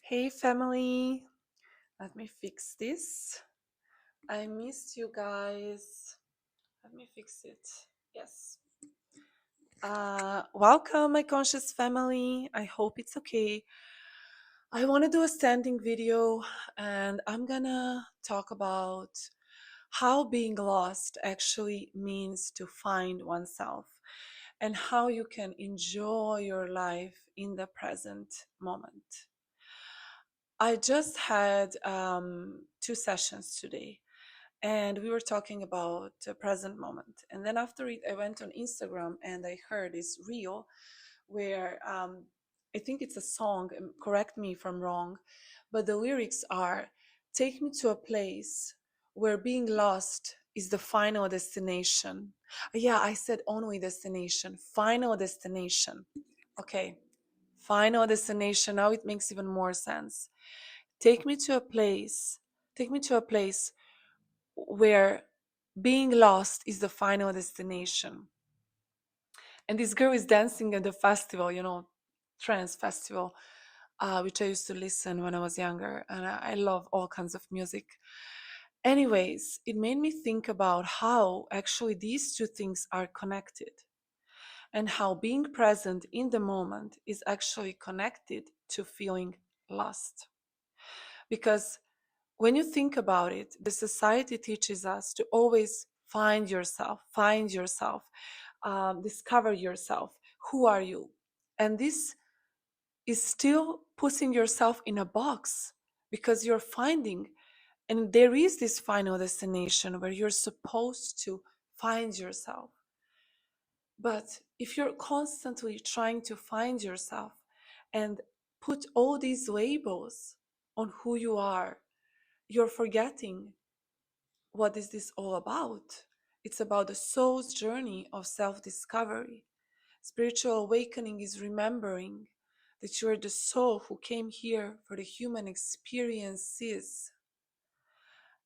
Hey family, let me fix this. I missed you guys. Let me fix it. Yes. Welcome, my conscious family. I hope it's okay. I want to do a standing video and I'm gonna talk about how being lost actually means to find oneself and how you can enjoy your life in the present moment. I just had two sessions today, and we were talking about the present moment. And then after it, I went on Instagram and I heard this reel where I think it's a song, correct me if I'm wrong, but the lyrics are take me to a place where being lost is the final destination. Yeah, I said only destination, final destination. Okay, final destination. Now it makes even more sense. Take me to a place, take me to a place where being lost is the final destination. And this girl is dancing at the festival, trance festival, which I used to listen when I was younger. And I love all kinds of music. Anyways, it made me think about how actually these two things are connected and how being present in the moment is actually connected to feeling lost. Because when you think about it, the society teaches us to always find yourself, discover yourself. Who are you? And this is still putting yourself in a box because you're finding, and there is this final destination where you're supposed to find yourself. But if you're constantly trying to find yourself and put all these labels on who you are, you're forgetting what is this all about. It's about the soul's journey of self-discovery. Spiritual awakening is remembering that you're the soul who came here for the human experiences.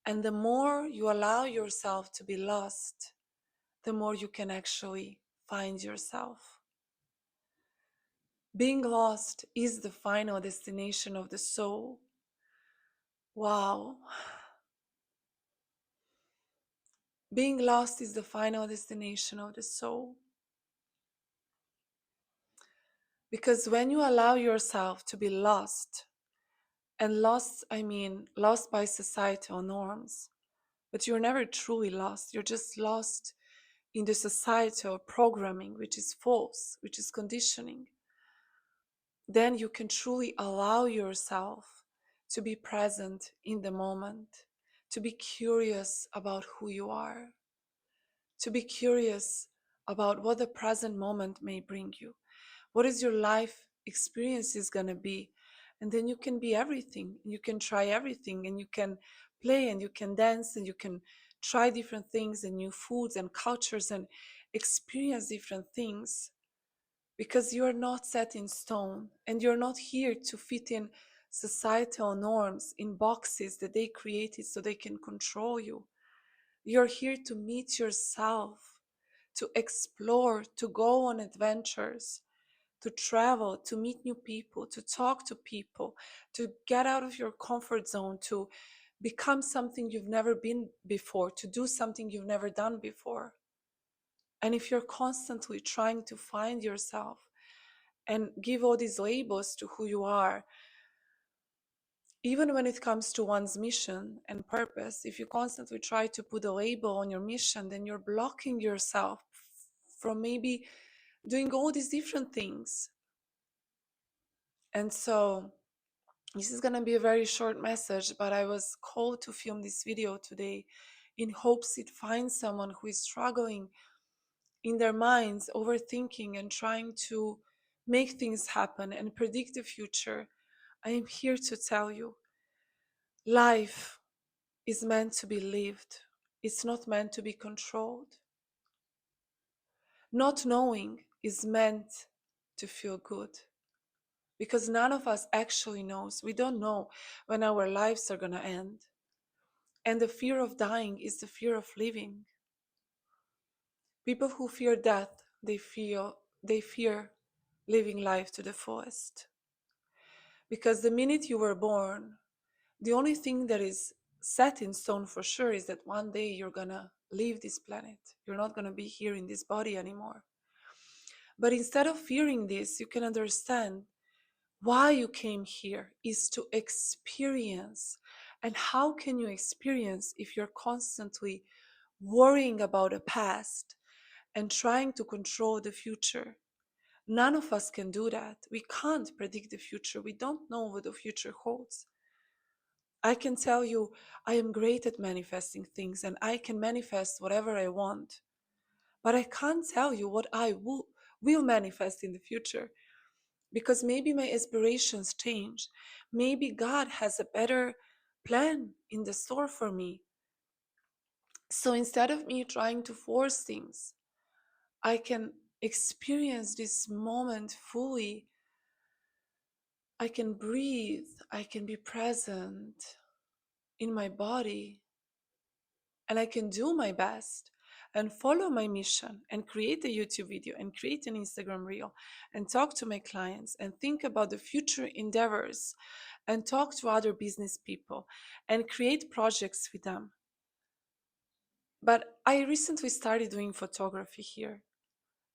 And the more you allow yourself to be lost, the more you can actually find yourself. Being lost is the final destination of the soul. Wow. Being lost is the final destination of the soul. Because when you allow yourself to be lost, and lost, I mean, lost by societal norms, but you're never truly lost. You're just lost in the societal programming, which is false, which is conditioning. Then you can truly allow yourself to be present in the moment, to be curious about who you are, to be curious about what the present moment may bring you. What is your life experience is going to be? And then you can be everything. You can try everything and you can play and you can dance and you can try different things and new foods and cultures and experience different things because you're not set in stone and you're not here to fit in societal norms in boxes that they created so they can control you. You're here to meet yourself, to explore, to go on adventures, to travel, to meet new people, to talk to people, to get out of your comfort zone, to become something you've never been before, to do something you've never done before. And if you're constantly trying to find yourself and give all these labels to who you are, even when it comes to one's mission and purpose, if you constantly try to put a label on your mission, then you're blocking yourself from maybe doing all these different things. And so this is going to be a very short message, but I was called to film this video today in hopes it finds someone who is struggling in their minds, overthinking and trying to make things happen and predict the future. I am here to tell you, life is meant to be lived. It's not meant to be controlled. Not knowing is meant to feel good. Because none of us actually knows. We don't know when our lives are going to end. And the fear of dying is the fear of living. People who fear death, they fear living life to the fullest. Because the minute you were born, the only thing that is set in stone for sure is that one day you're gonna leave this planet. You're not gonna be here in this body anymore. But instead of fearing this, you can understand why you came here is to experience. And how can you experience if you're constantly worrying about the past and trying to control the future? None of us can do that. We can't predict the future. We don't know what the future holds. I can tell you I am great at manifesting things and I can manifest whatever I want, but I can't tell you what will manifest in the future because maybe my aspirations change. Maybe God has a better plan in the store for me. So instead of me trying to force things, I can experience this moment fully. I can breathe, I can be present in my body, and I can do my best and follow my mission and create a YouTube video and create an Instagram reel and talk to my clients and think about the future endeavors and talk to other business people and create projects with them. But I recently started doing photography here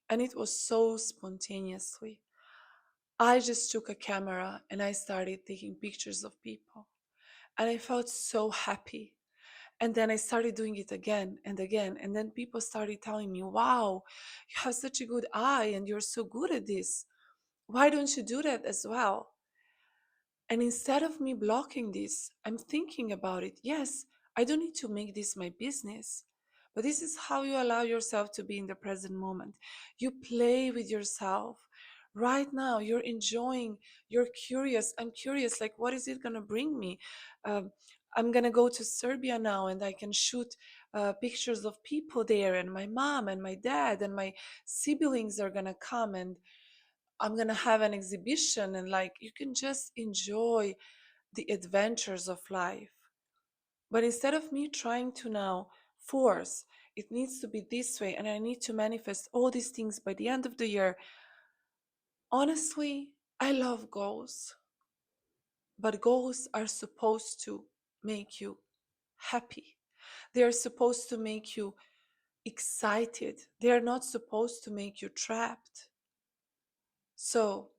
and it was so spontaneously. I just took a camera and I started taking pictures of people and I felt so happy. And then I started doing it again and again. And then people started telling me, wow, you have such a good eye and you're so good at this. Why don't you do that as well? And instead of me blocking this, I'm thinking about it. Yes, I don't need to make this my business, but this is how you allow yourself to be in the present moment. You play with yourself. Right now, you're enjoying, you're curious. I'm curious, like, what is it going to bring me? Um, I'm going to go to Serbia now and I can shoot pictures of people there, and my mom and my dad and my siblings are going to come, and I'm gonna have an exhibition, and like you can just enjoy the adventures of life. But instead of me trying to now force, it needs to be this way, and I need to manifest all these things by the end of the year. Honestly, I love goals, but goals are supposed to make you happy. They are supposed to make you excited. They are not supposed to make you trapped. So,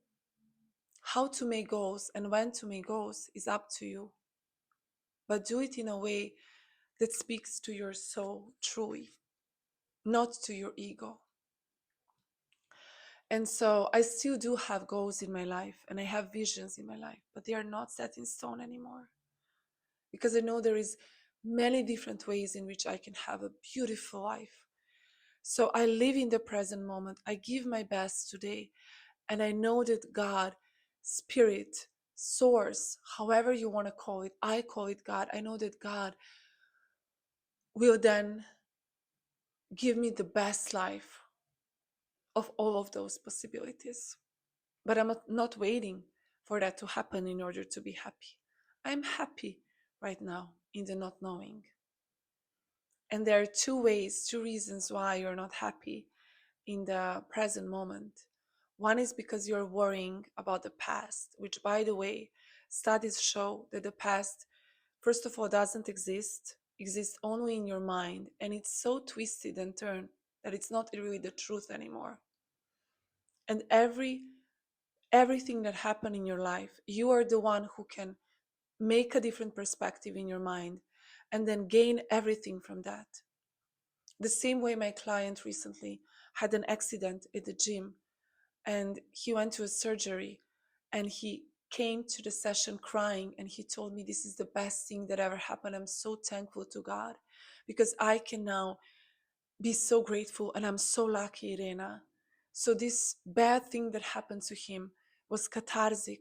how to make goals and when to make goals is up to you, but do it in a way that speaks to your soul truly, not to your ego. And so I still do have goals in my life and I have visions in my life, but they are not set in stone anymore because I know there is many different ways in which I can have a beautiful life. So I live in the present moment. I give my best today, and I know that God, Spirit, Source, however you want to call it, I call it God. I know that God will then give me the best life of all of those possibilities. But I'm not waiting for that to happen in order to be happy. I'm happy right now in the not knowing. And there are two ways, two reasons why you're not happy in the present moment. One is because you're worrying about the past, which, by the way, studies show that the past, first of all, doesn't exist, exists only in your mind, and it's so twisted and turned that it's not really the truth anymore. And everything that happened in your life, you are the one who can make a different perspective in your mind and then gain everything from that. The same way my client recently had an accident at the gym and he went to a surgery and he came to the session crying and he told me, this is the best thing that ever happened. I'm so thankful to God because I can now be so grateful and I'm so lucky, Irena. So this bad thing that happened to him was cathartic.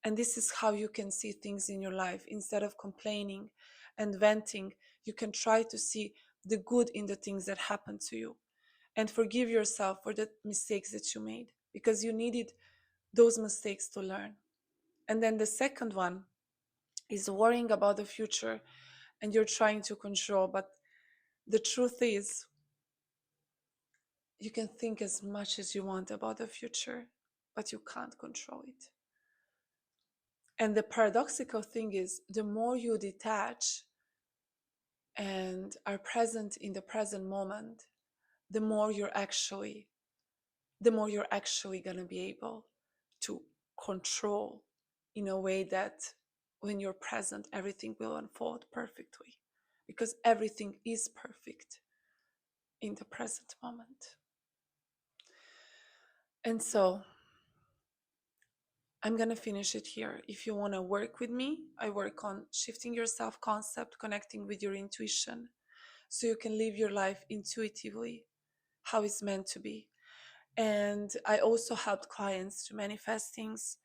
And this is how you can see things in your life. Instead of complaining and venting, you can try to see the good in the things that happened to you and forgive yourself for the mistakes that you made because you needed those mistakes to learn. And then the second one is worrying about the future and you're trying to control. But the truth is, you can think as much as you want about the future, but you can't control it. And the paradoxical thing is, the more you detach and are present in the present moment, the more you're actually going to be able to control in a way that when you're present, everything will unfold perfectly, because everything is perfect in the present moment. And so I'm going to finish it here. If you want to work with me, I work on shifting your self concept, connecting with your intuition, so you can live your life intuitively, how it's meant to be. And I also helped clients to manifest things,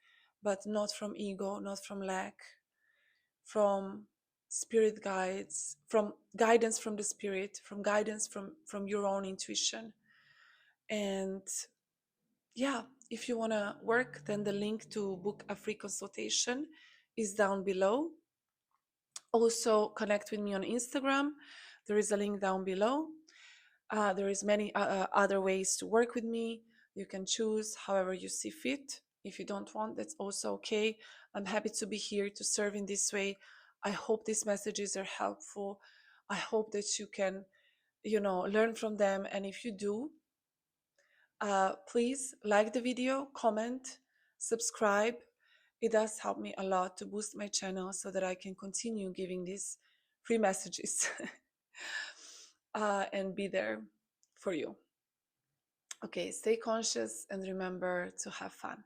but not from ego, not from lack, from spirit guides, from guidance from the spirit, from guidance from your own intuition. And yeah, if you want to work, then the link to book a free consultation is down below. Also connect with me on Instagram. There is a link down below. There is many other ways to work with me. You can choose however you see fit. If you don't want, that's also okay. I'm happy to be here to serve in this way. I hope these messages are helpful. I hope that you can, learn from them. And if you do, please like the video, comment, subscribe. It does help me a lot to boost my channel so that I can continue giving these free messages and be there for you. Okay, stay conscious and remember to have fun.